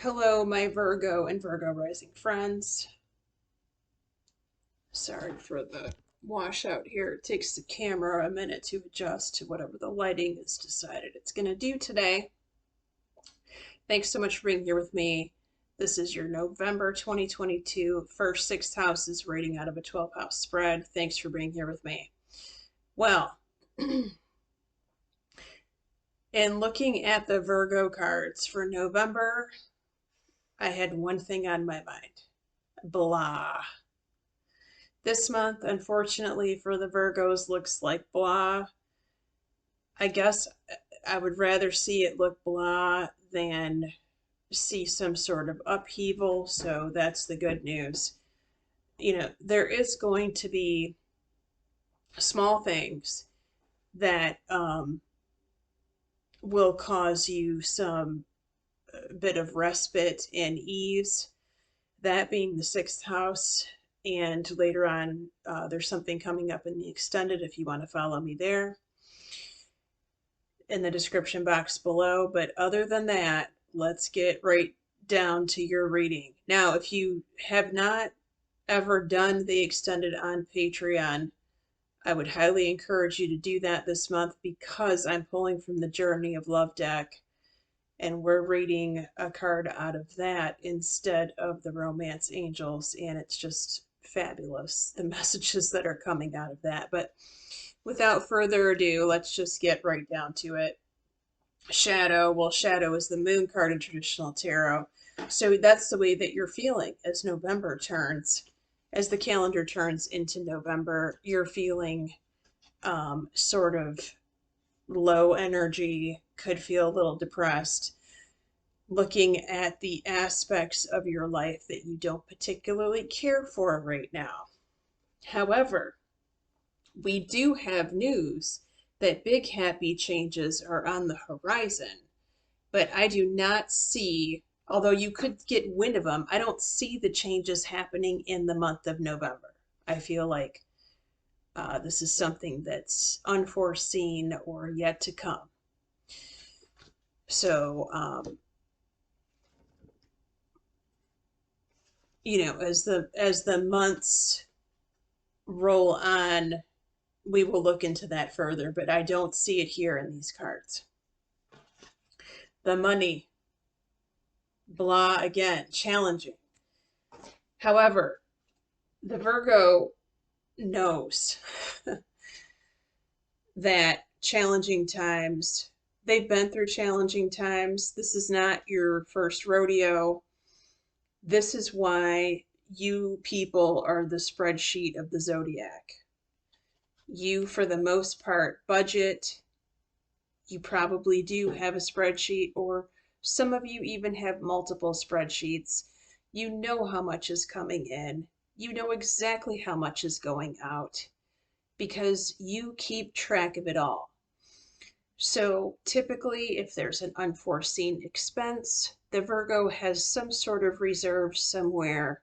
Hello, my Virgo and Virgo rising friends. Sorry for the washout here. It takes the camera a minute to adjust to whatever the lighting has decided it's going to do today. Thanks so much for being here with me. This is your November 2022 first 6 houses rating out of a 12-house spread. Thanks for being here with me. Well, in looking at the Virgo cards for November, I had one thing on my mind. Blah. This month, unfortunately for the Virgos, looks like blah. I guess I would rather see it look blah than see some sort of upheaval, so that's the good news. There is going to be small things that will cause you some bit of respite and ease, that being the sixth house. And later on, there's something coming up in the extended if you want to follow me there in the description box below. But other than that, let's get right down to your reading. Now, if you have not ever done the extended on Patreon, I would highly encourage you to do that this month because I'm pulling from the Journey of Love deck and we're reading a card out of that instead of the Romance Angels, and it's just fabulous, the messages that are coming out of that. But without further ado, let's just get right down to it. Shadow, well, Shadow is the moon card in traditional tarot. So that's the way that you're feeling as November turns. As the calendar turns into November, you're feeling sort of low energy, could feel a little depressed, looking at the aspects of your life that you don't particularly care for right now. However, we do have news that big happy changes are on the horizon, but I do not see, although you could get wind of them, I don't see the changes happening in the month of November. I feel like this is something that's unforeseen or yet to come. So, as the months roll on, we will look into that further, but I don't see it here in these cards. The money, blah, again, challenging. However, the Virgo knows that challenging times, they've been through challenging times. This is not your first rodeo. This is why you people are the spreadsheet of the zodiac. You, for the most part, budget. You probably do have a spreadsheet, or some of you even have multiple spreadsheets. You know how much is coming in. You know exactly how much is going out because you keep track of it all. So typically, if there's an unforeseen expense, the Virgo has some sort of reserve somewhere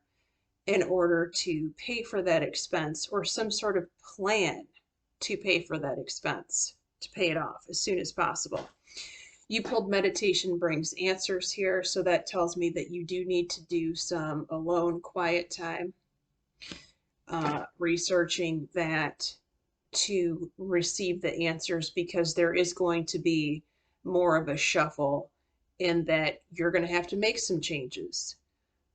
in order to pay for that expense, or some sort of plan to pay for that expense, to pay it off as soon as possible. You pulled meditation brings answers here, so that tells me that you do need to do some alone quiet time, researching that to receive the answers, because there is going to be more of a shuffle in that you're going to have to make some changes.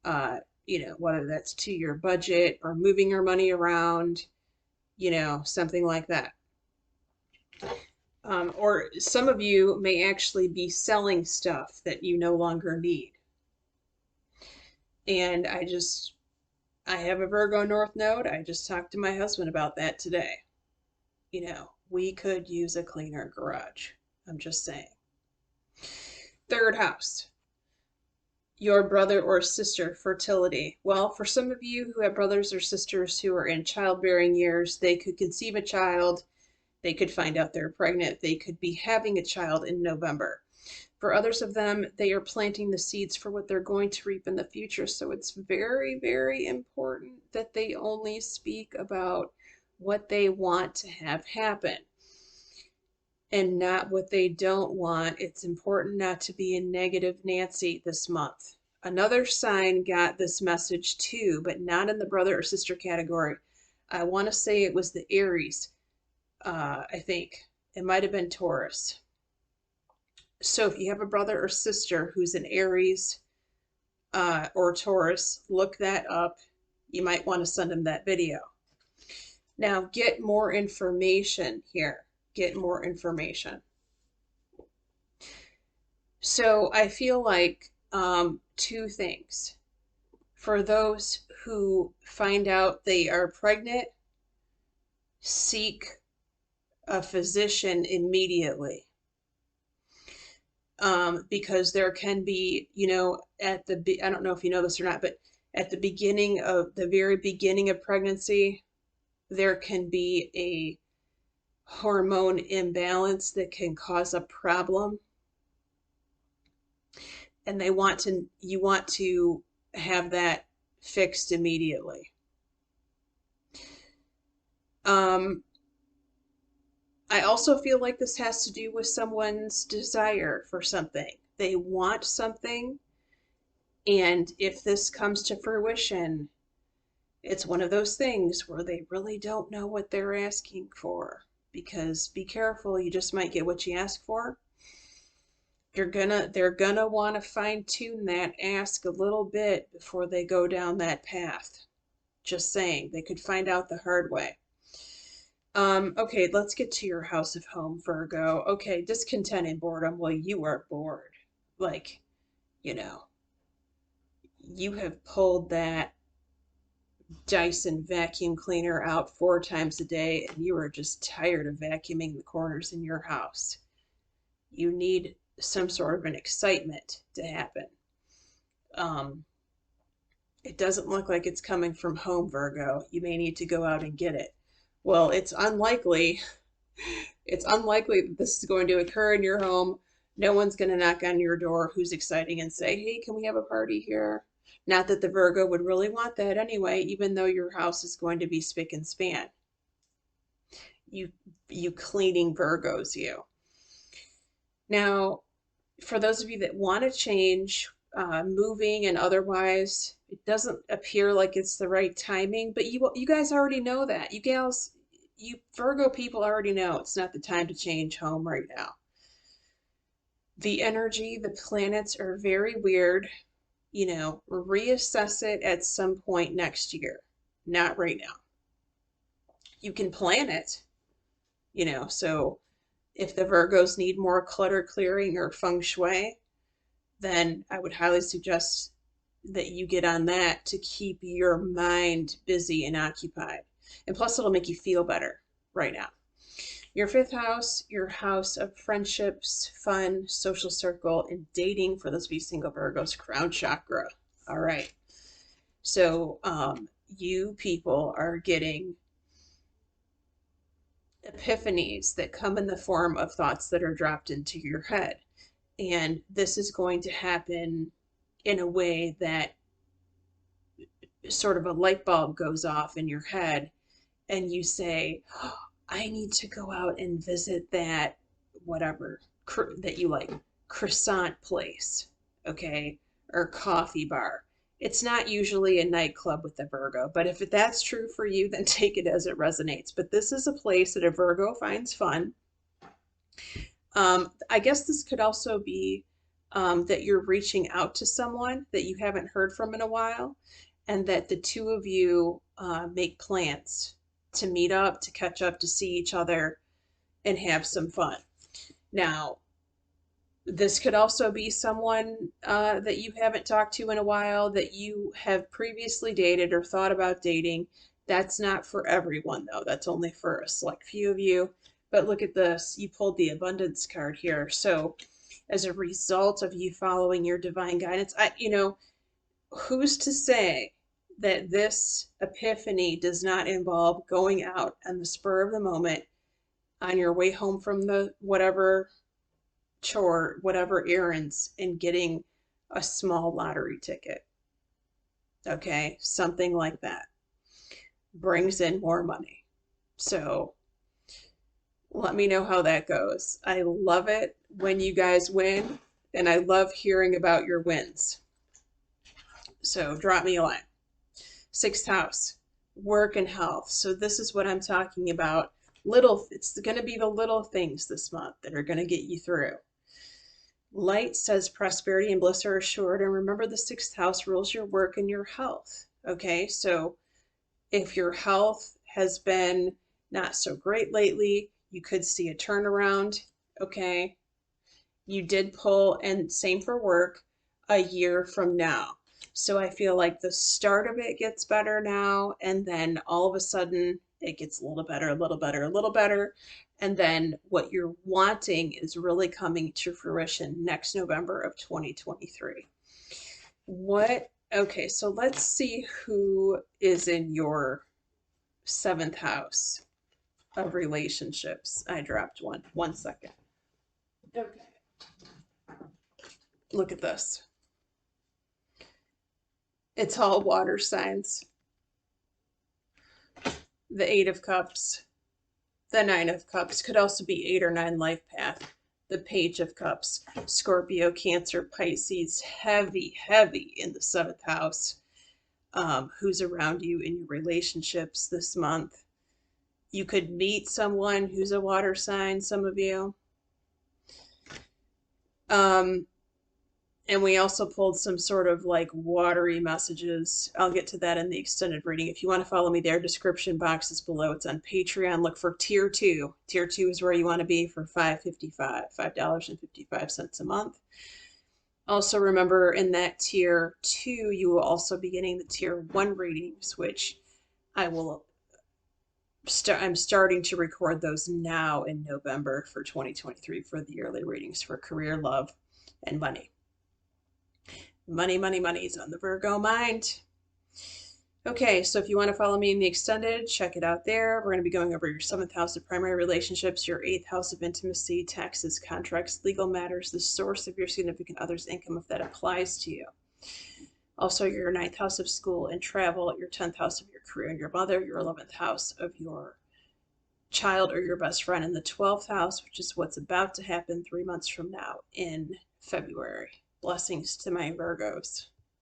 Whether that's to your budget or moving your money around, something like that. Or some of you may actually be selling stuff that you no longer need. And I have a Virgo North Node. I just talked to my husband about that today. We could use a cleaner garage. I'm just saying. Third house, your brother or sister, fertility. Well, for some of you who have brothers or sisters who are in childbearing years, they could conceive a child. They could find out they're pregnant. They could be having a child in November. For others of them, they are planting the seeds for what they're going to reap in the future. So it's very, very important that they only speak about what they want to have happen and not what they don't want. It's important not to be a negative Nancy this month. Another sign got this message too, but not in the brother or sister category. I want to say it was the Aries. I think it might have been Taurus. So if you have a brother or sister who's an Aries or Taurus, look that up. You might want to send them that video. Now get more information here. Get more information. So I feel like two things. For those who find out they are pregnant, seek a physician immediately. Because there can be, you know, I don't know if you know this or not, but at the very beginning of pregnancy, there can be a hormone imbalance that can cause a problem. And you want to have that fixed immediately. I also feel like this has to do with someone's desire for something. They want something, and if this comes to fruition, it's one of those things where they really don't know what they're asking for. Because be careful, you just might get what you ask for. They're gonna want to fine tune that ask a little bit before they go down that path. Just saying, they could find out the hard way. Okay, let's get to your house of home, Virgo. Okay, discontent and boredom. Well, you are bored. Like, you know, you have pulled that Dyson vacuum cleaner out 4 times a day and you are just tired of vacuuming the corners in your house. You need some sort of an excitement to happen. It doesn't look like it's coming from home, Virgo. You may need to go out and get it. Well, it's unlikely that this is going to occur in your home. No one's going to knock on your door who's exciting and say, hey, can we have a party here? Not that the Virgo would really want that anyway, even though your house is going to be spick and span. You cleaning Virgos, you. Now, for those of you that want to change, moving and otherwise, it doesn't appear like it's the right timing, but you guys already know that. You Virgo people already know it's not the time to change home right now. The energy, the planets are very weird. You know, reassess it at some point next year, not right now. You can plan it, you know, so if the Virgos need more clutter clearing or feng shui, then I would highly suggest that you get on that to keep your mind busy and occupied. And plus, it'll make you feel better right now. Your 5th house, your house of friendships, fun, social circle, and dating for those of you single Virgos, crown chakra. All right. So you people are getting epiphanies that come in the form of thoughts that are dropped into your head. And this is going to happen in a way that sort of a light bulb goes off in your head and you say, oh, I need to go out and visit that whatever that you like, croissant place, okay, or coffee bar. It's not usually a nightclub with a Virgo, but if that's true for you, then take it as it resonates. But this is a place that a Virgo finds fun. I guess this could also be that you're reaching out to someone that you haven't heard from in a while, and that the two of you make plans to meet up, to catch up, to see each other, and have some fun. Now, this could also be someone that you haven't talked to in a while, that you have previously dated or thought about dating. That's not for everyone, though. That's only for a select few of you. But look at this. You pulled the abundance card here. So as a result of you following your divine guidance, who's to say that this epiphany does not involve going out on the spur of the moment on your way home from the whatever chore, whatever errands, and getting a small lottery ticket. Okay, something like that brings in more money. So let me know how that goes. I love it when you guys win, and I love hearing about your wins. So drop me a line. Sixth house, work and health. So this is what I'm talking about. It's going to be the little things this month that are going to get you through. Light says prosperity and bliss are assured. And remember, the sixth house rules your work and your health. Okay, so if your health has been not so great lately, you could see a turnaround. Okay, you did pull, and same for work, a year from now. So I feel like the start of it gets better now, and then all of a sudden it gets a little better, a little better, a little better. And then what you're wanting is really coming to fruition next November of 2023. Okay, so let's see who is in your seventh house of relationships. I dropped one. 1 second. Okay. Look at this. It's all water signs. The Eight of Cups, the Nine of Cups, could also be 8 or 9 life path. The Page of Cups, Scorpio, Cancer, Pisces, heavy, heavy in the seventh house. Who's around you in your relationships this month. You could meet someone who's a water sign, some of you. And we also pulled some sort of like watery messages. I'll get to that in the extended reading. If you want to follow me there, description box is below. It's on Patreon. Look for tier 2. Tier 2 is where you want to be for $5.55 a month. Also remember, in that tier 2, you will also be getting the tier 1 readings, which I'm starting to record those now in November for 2023 for the yearly readings for career, love, and money. Money, money, money is on the Virgo mind. Okay, so if you want to follow me in the extended, check it out there. We're going to be going over your 7th house of primary relationships, your 8th house of intimacy, taxes, contracts, legal matters, the source of your significant other's income if that applies to you. Also, your 9th house of school and travel, your 10th house of your career and your mother, your 11th house of your child or your best friend, and the 12th house, which is what's about to happen 3 months from now in February. Blessings to my Virgos.